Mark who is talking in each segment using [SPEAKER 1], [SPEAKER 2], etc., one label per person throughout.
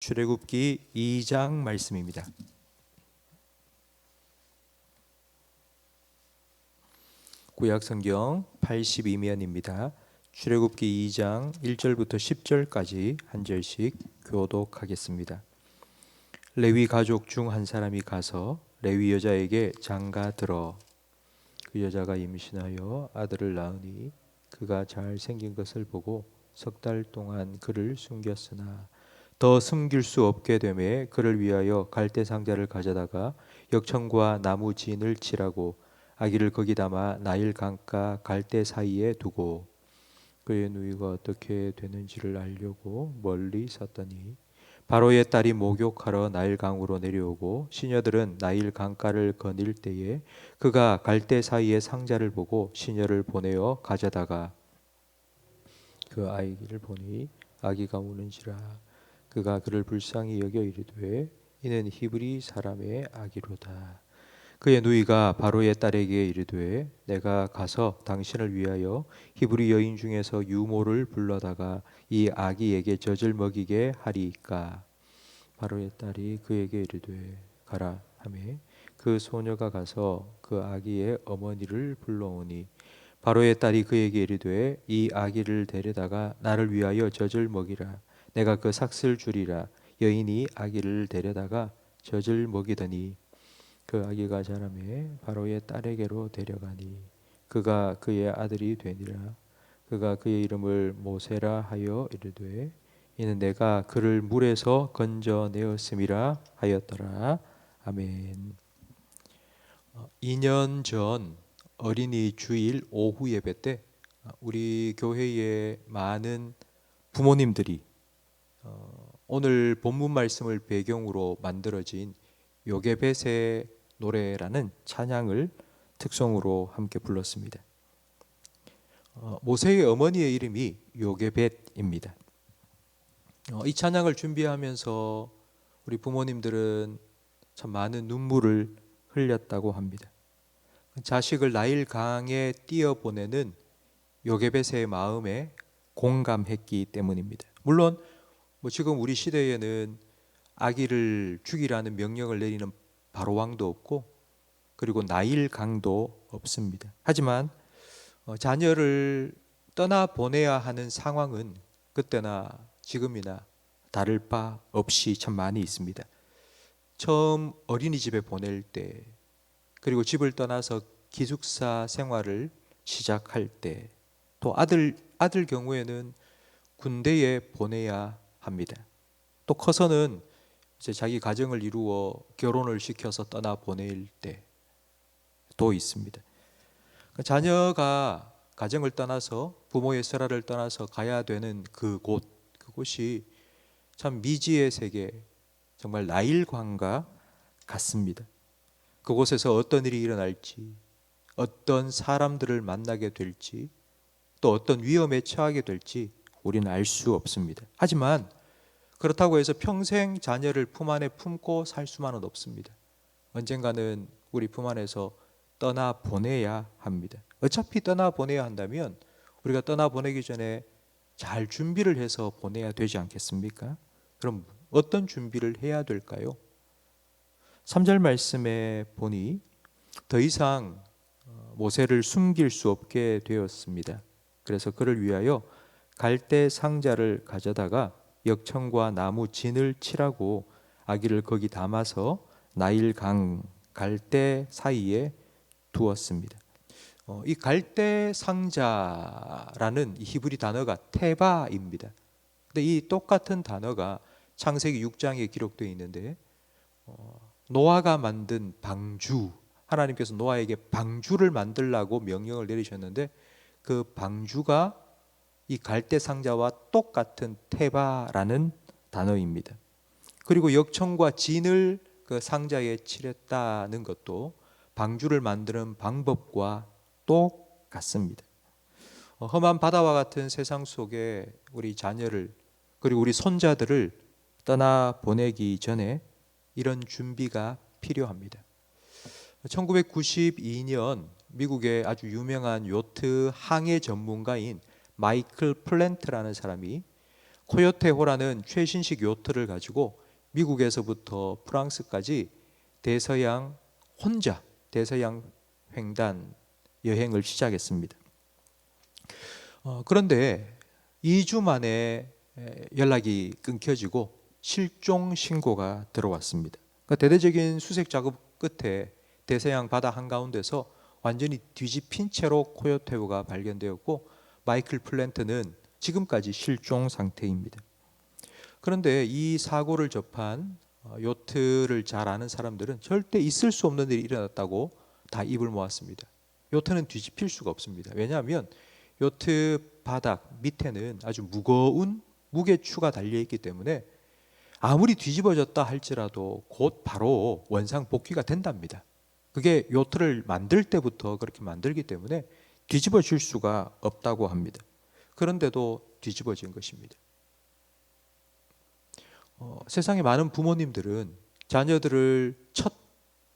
[SPEAKER 1] 출애굽기 2장 말씀입니다. 구약성경 82면입니다. 출애굽기 2장 1절부터 10절까지 한 절씩 교독하겠습니다. 레위 가족 중 한 사람이 가서 레위 여자에게 장가 들어 그 여자가 임신하여 아들을 낳으니 그가 잘 생긴 것을 보고 석 달 동안 그를 숨겼으나 더 숨길 수 없게 되매 그를 위하여 갈대 상자를 가져다가 역청과 나무 진을 칠하고 아기를 거기 담아 나일 강가 갈대 사이에 두고 그의 누이가 어떻게 되는지를 알려고 멀리 섰더니 바로의 딸이 목욕하러 나일 강으로 내려오고 시녀들은 나일 강가를 거닐 때에 그가 갈대 사이에 상자를 보고 시녀를 보내어 가져다가 그 아기를 보니 아기가 우는지라 그가 그를 불쌍히 여겨 이르되 이는 히브리 사람의 아기로다. 그의 누이가 바로의 딸에게 이르되 내가 가서 당신을 위하여 히브리 여인 중에서 유모를 불러다가 이 아기에게 젖을 먹이게 하리이까. 바로의 딸이 그에게 이르되 가라 하매 그 소녀가 가서 그 아기의 어머니를 불러오니 바로의 딸이 그에게 이르되 이 아기를 데려다가 나를 위하여 젖을 먹이라. 내가 그 삭슬 주리라. 여인이 아기를 데려다가 젖을 먹이더니 그 아기가 자라매 바로의 딸에게로 데려가니 그가 그의 아들이 되니라. 그가 그의 이름을 모세라 하여 이르되 이는 내가 그를 물에서 건져내었음이라 하였더라. 아멘. 2년 전 어린이 주일 오후 예배 때 우리 교회의 많은 부모님들이 오늘 본문 말씀을 배경으로 만들어진 요게벳의 노래라는 찬양을 특송으로 함께 불렀습니다. 모세의 어머니의 이름이 요게벳입니다. 이 찬양을 준비하면서 우리 부모님들은 참 많은 눈물을 흘렸다고 합니다. 자식을 나일 강에 띄어보내는 요게벳의 마음에 공감했기 때문입니다. 물론 지금 우리 시대에는 아기를 죽이라는 명령을 내리는 바로 왕도 없고 그리고 나일 강도 없습니다. 하지만 자녀를 떠나 보내야 하는 상황은 그때나 지금이나 다를 바 없이 참 많이 있습니다. 처음 어린이집에 보낼 때 그리고 집을 떠나서 기숙사 생활을 시작할 때 또 아들 경우에는 군대에 보내야 합니다. 또 커서는 이제 자기 가정을 이루어 결혼을 시켜서 떠나 보낼 때도 있습니다. 자녀가 가정을 떠나서 부모의 세라를 떠나서 가야 되는 그곳이 참 미지의 세계, 정말 나일강과 같습니다. 그곳에서 어떤 일이 일어날지, 어떤 사람들을 만나게 될지, 또 어떤 위험에 처하게 될지 우리는 알 수 없습니다. 하지만 그렇다고 해서 평생 자녀를 품 안에 품고 살 수만은 없습니다. 언젠가는 우리 품 안에서 떠나 보내야 합니다. 어차피 떠나 보내야 한다면 우리가 떠나 보내기 전에 잘 준비를 해서 보내야 되지 않겠습니까? 그럼 어떤 준비를 해야 될까요? 3절 말씀에 보니 더 이상 모세를 숨길 수 없게 되었습니다. 그래서 그를 위하여 갈대 상자를 가져다가 역청과 나무 진을 칠하고 아기를 거기 담아서 나일 강 갈대 사이에 두었습니다. 이 갈대 상자라는 이 히브리 단어가 테바입니다. 근데 이 똑같은 단어가 창세기 6장에 기록되어 있는데 노아가 만든 방주, 하나님께서 노아에게 방주를 만들라고 명령을 내리셨는데 그 방주가 이 갈대 상자와 똑같은 테바라는 단어입니다. 그리고 역청과 진을 그 상자에 칠했다는 것도 방주를 만드는 방법과 똑같습니다. 험한 바다와 같은 세상 속에 우리 자녀를 그리고 우리 손자들을 떠나 보내기 전에 이런 준비가 필요합니다. 1992년 미국의 아주 유명한 요트 항해 전문가인 마이클 플랜트라는 사람이 코요테호라는 최신식 요트를 가지고 미국에서부터 프랑스까지 대서양 혼자 대서양 횡단 여행을 시작했습니다. 그런데 2주 만에 연락이 끊겨지고 실종 신고가 들어왔습니다. 그러니까 대대적인 수색 작업 끝에 대서양 바다 한가운데서 완전히 뒤집힌 채로 코요테호가 발견되었고 마이클 플랜트는 지금까지 실종 상태입니다. 그런데 이 사고를 접한 요트를 잘 아는 사람들은 절대 있을 수 없는 일이 일어났다고 다 입을 모았습니다. 요트는 뒤집힐 수가 없습니다. 왜냐하면 요트 바닥 밑에는 아주 무거운 무게추가 달려있기 때문에 아무리 뒤집어졌다 할지라도 곧 바로 원상 복귀가 된답니다. 그게 요트를 만들 때부터 그렇게 만들기 때문에 뒤집어질 수가 없다고 합니다. 그런데도 뒤집어진 것입니다. 세상에 많은 부모님들은 자녀들을 첫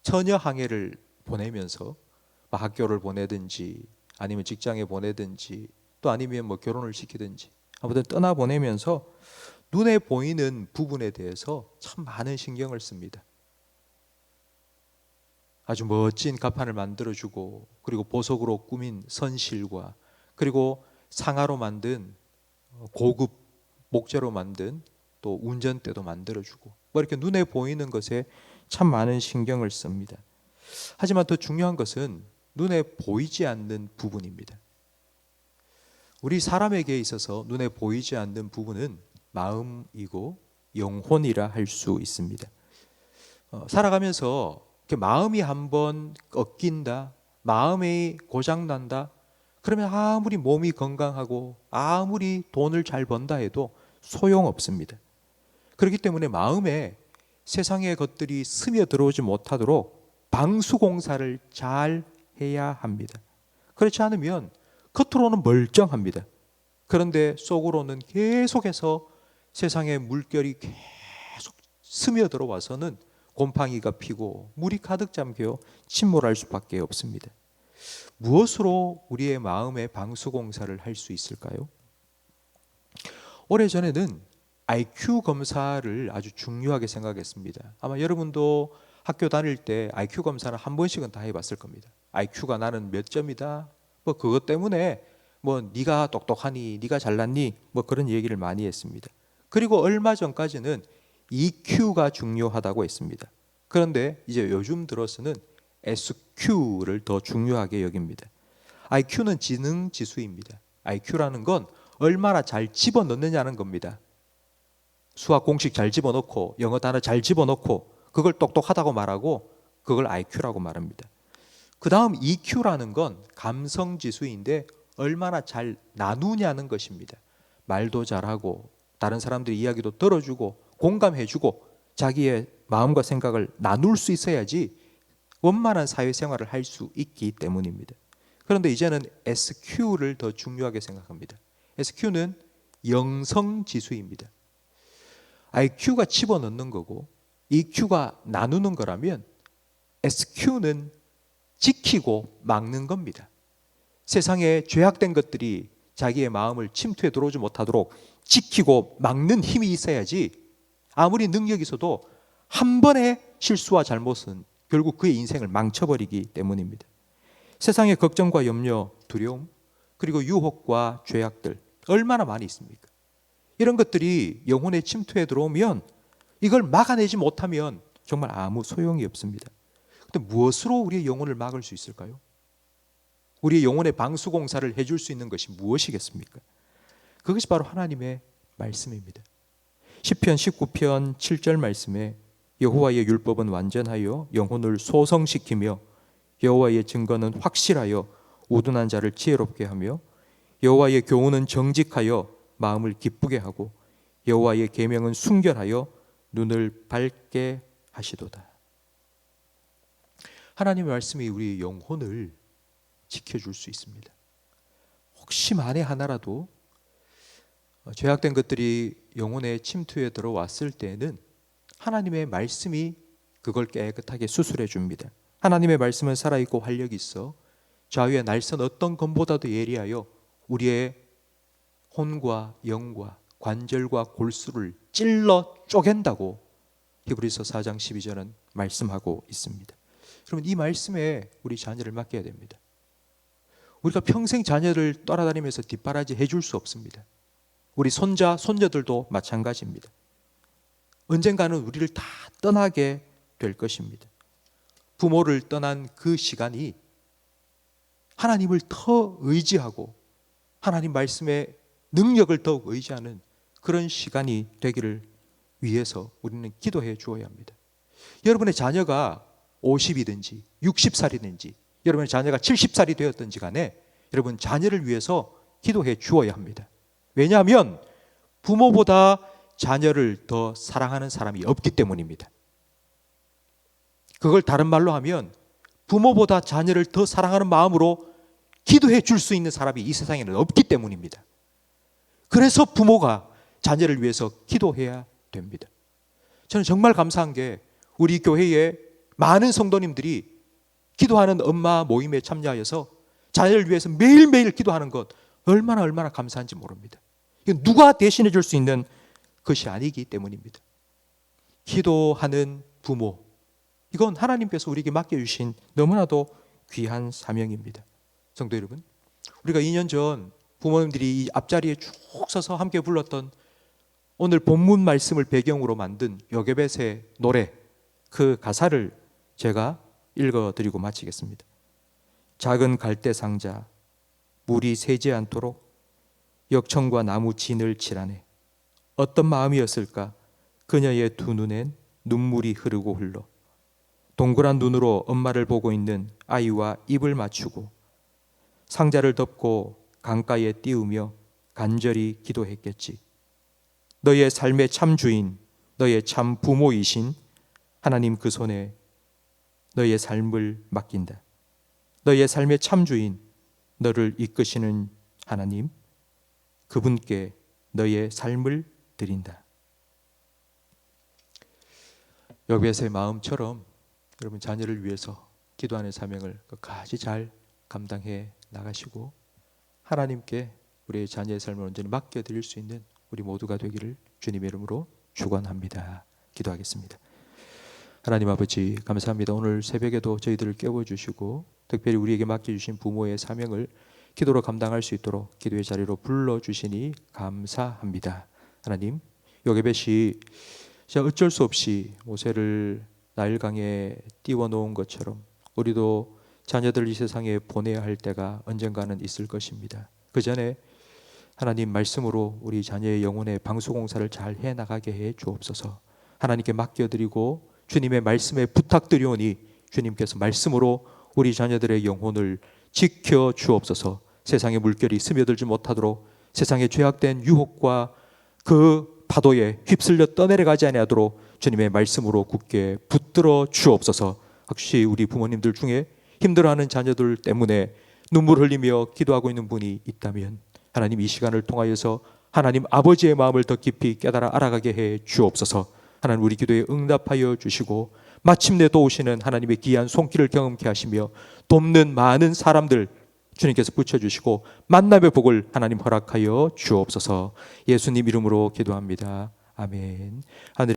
[SPEAKER 1] 처녀 항해를 보내면서 학교를 보내든지 아니면 직장에 보내든지 또 아니면 결혼을 시키든지 아무튼 떠나 보내면서 눈에 보이는 부분에 대해서 참 많은 신경을 씁니다. 아주 멋진 갑판을 만들어주고 그리고 보석으로 꾸민 선실과 그리고 상아로 만든 고급 목재로 만든 또 운전대도 만들어주고 이렇게 눈에 보이는 것에 참 많은 신경을 씁니다. 하지만 더 중요한 것은 눈에 보이지 않는 부분입니다. 우리 사람에게 있어서 눈에 보이지 않는 부분은 마음이고 영혼이라 할 수 있습니다. 살아가면서 마음이 한번 꺾인다, 마음이 고장난다, 그러면 아무리 몸이 건강하고 아무리 돈을 잘 번다 해도 소용없습니다. 그렇기 때문에 마음에 세상의 것들이 스며들어오지 못하도록 방수공사를 잘 해야 합니다. 그렇지 않으면 겉으로는 멀쩡합니다. 그런데 속으로는 계속해서 세상의 물결이 계속 스며들어 와서는 곰팡이가 피고 물이 가득 잠겨 침몰할 수밖에 없습니다. 무엇으로 우리의 마음의 방수공사를 할 수 있을까요? 오래전에는 IQ 검사를 아주 중요하게 생각했습니다. 아마 여러분도 학교 다닐 때 IQ 검사는 한 번씩은 다 해봤을 겁니다. IQ가 나는 몇 점이다. 그것 때문에 네가 똑똑하니, 네가 잘났니, 그런 얘기를 많이 했습니다. 그리고 얼마 전까지는 EQ가 중요하다고 했습니다. 그런데 이제 요즘 들어서는 SQ를 더 중요하게 여깁니다. IQ는 지능 지수입니다. IQ라는 건 얼마나 잘 집어넣느냐는 겁니다. 수학 공식 잘 집어넣고 영어 단어 잘 집어넣고 그걸 똑똑하다고 말하고 그걸 IQ라고 말합니다. 그 다음 EQ라는 건 감성 지수인데 얼마나 잘 나누냐는 것입니다. 말도 잘하고 다른 사람들의 이야기도 들어주고 공감해주고 자기의 마음과 생각을 나눌 수 있어야지 원만한 사회생활을 할 수 있기 때문입니다. 그런데 이제는 SQ를 더 중요하게 생각합니다. SQ는 영성지수입니다. IQ가 집어넣는 거고 EQ가 나누는 거라면 SQ는 지키고 막는 겁니다. 세상에 죄악된 것들이 자기의 마음을 침투해 들어오지 못하도록 지키고 막는 힘이 있어야지 아무리 능력이 있어도 한 번의 실수와 잘못은 결국 그의 인생을 망쳐버리기 때문입니다. 세상의 걱정과 염려, 두려움, 그리고 유혹과 죄악들 얼마나 많이 있습니까? 이런 것들이 영혼에 침투해 들어오면 이걸 막아내지 못하면 정말 아무 소용이 없습니다. 근데 무엇으로 우리의 영혼을 막을 수 있을까요? 우리의 영혼의 방수공사를 해줄 수 있는 것이 무엇이겠습니까? 그것이 바로 하나님의 말씀입니다. 시편 19편 7절 말씀에 여호와의 율법은 완전하여 영혼을 소성시키며 여호와의 증거는 확실하여 우둔한 자를 지혜롭게 하며 여호와의 교훈은 정직하여 마음을 기쁘게 하고 여호와의 계명은 순결하여 눈을 밝게 하시도다. 하나님의 말씀이 우리 영혼을 지켜줄 수 있습니다. 혹시 만에 하나라도 죄악된 것들이 영혼에 침투해 들어왔을 때에는 하나님의 말씀이 그걸 깨끗하게 수술해 줍니다. 하나님의 말씀은 살아있고 활력이 있어 좌우의 날선 어떤 검보다도 예리하여 우리의 혼과 영과 관절과 골수를 찔러 쪼갠다고 히브리서 4장 12절은 말씀하고 있습니다. 그러면 이 말씀에 우리 자녀를 맡겨야 됩니다. 우리가 평생 자녀를 따라다니면서 뒷바라지 해줄 수 없습니다. 우리 손자, 손녀들도 마찬가지입니다. 언젠가는 우리를 다 떠나게 될 것입니다. 부모를 떠난 그 시간이 하나님을 더 의지하고 하나님 말씀의 능력을 더욱 의지하는 그런 시간이 되기를 위해서 우리는 기도해 주어야 합니다. 여러분의 자녀가 50이든지 60살이든지 여러분의 자녀가 70살이 되었든지 간에 여러분 자녀를 위해서 기도해 주어야 합니다. 왜냐하면 부모보다 자녀를 더 사랑하는 사람이 없기 때문입니다. 그걸 다른 말로 하면 부모보다 자녀를 더 사랑하는 마음으로 기도해 줄 수 있는 사람이 이 세상에는 없기 때문입니다. 그래서 부모가 자녀를 위해서 기도해야 됩니다. 저는 정말 감사한 게 우리 교회에 많은 성도님들이 기도하는 엄마 모임에 참여하여서 자녀를 위해서 매일매일 기도하는 것 얼마나 감사한지 모릅니다. 이건 누가 대신해 줄 수 있는 것이 아니기 때문입니다. 기도하는 부모, 이건 하나님께서 우리에게 맡겨주신 너무나도 귀한 사명입니다. 성도 여러분, 우리가 2년 전 부모님들이 이 앞자리에 쭉 서서 함께 불렀던 오늘 본문 말씀을 배경으로 만든 요게벳의 노래, 그 가사를 제가 읽어드리고 마치겠습니다. 작은 갈대 상자, 물이 새지 않도록 역청과 나무 진을 칠하네. 어떤 마음이었을까? 그녀의 두 눈엔 눈물이 흐르고 흘러 동그란 눈으로 엄마를 보고 있는 아이와 입을 맞추고 상자를 덮고 강가에 띄우며 간절히 기도했겠지. 너의 삶의 참 주인, 너의 참 부모이신 하나님 그 손에 너의 삶을 맡긴다. 너의 삶의 참 주인, 너를 이끄시는 하나님, 그분께 너의 삶을 드린다. 요게벳의 마음처럼 여러분 자녀를 위해서 기도하는 사명을 끝까지 잘 감당해 나가시고 하나님께 우리의 자녀의 삶을 온전히 맡겨드릴 수 있는 우리 모두가 되기를 주님의 이름으로 축원합니다. 기도하겠습니다. 하나님 아버지 감사합니다. 오늘 새벽에도 저희들을 깨워주시고 특별히 우리에게 맡겨주신 부모의 사명을 기도로 감당할 수 있도록 기도의 자리로 불러주시니 감사합니다. 하나님, 요게벳이 어쩔 수 없이 모세를 나일강에 띄워놓은 것처럼 우리도 자녀들 이 세상에 보내야 할 때가 언젠가는 있을 것입니다. 그 전에 하나님 말씀으로 우리 자녀의 영혼의 방수공사를 잘 해나가게 해 주옵소서. 하나님께 맡겨드리고 주님의 말씀에 부탁드리오니 주님께서 말씀으로 우리 자녀들의 영혼을 지켜 주옵소서. 세상의 물결이 스며들지 못하도록 세상의 죄악된 유혹과 그 파도에 휩쓸려 떠내려가지 아니하도록 주님의 말씀으로 굳게 붙들어 주옵소서. 혹시 우리 부모님들 중에 힘들어하는 자녀들 때문에 눈물 흘리며 기도하고 있는 분이 있다면 하나님 이 시간을 통하여서 하나님 아버지의 마음을 더 깊이 깨달아 알아가게 해 주옵소서. 하나님 우리 기도에 응답하여 주시고 마침내 도우시는 하나님의 귀한 손길을 경험케 하시며 돕는 많은 사람들 주님께서 붙여주시고 만남의 복을 하나님 허락하여 주옵소서. 예수님 이름으로 기도합니다. 아멘. 하늘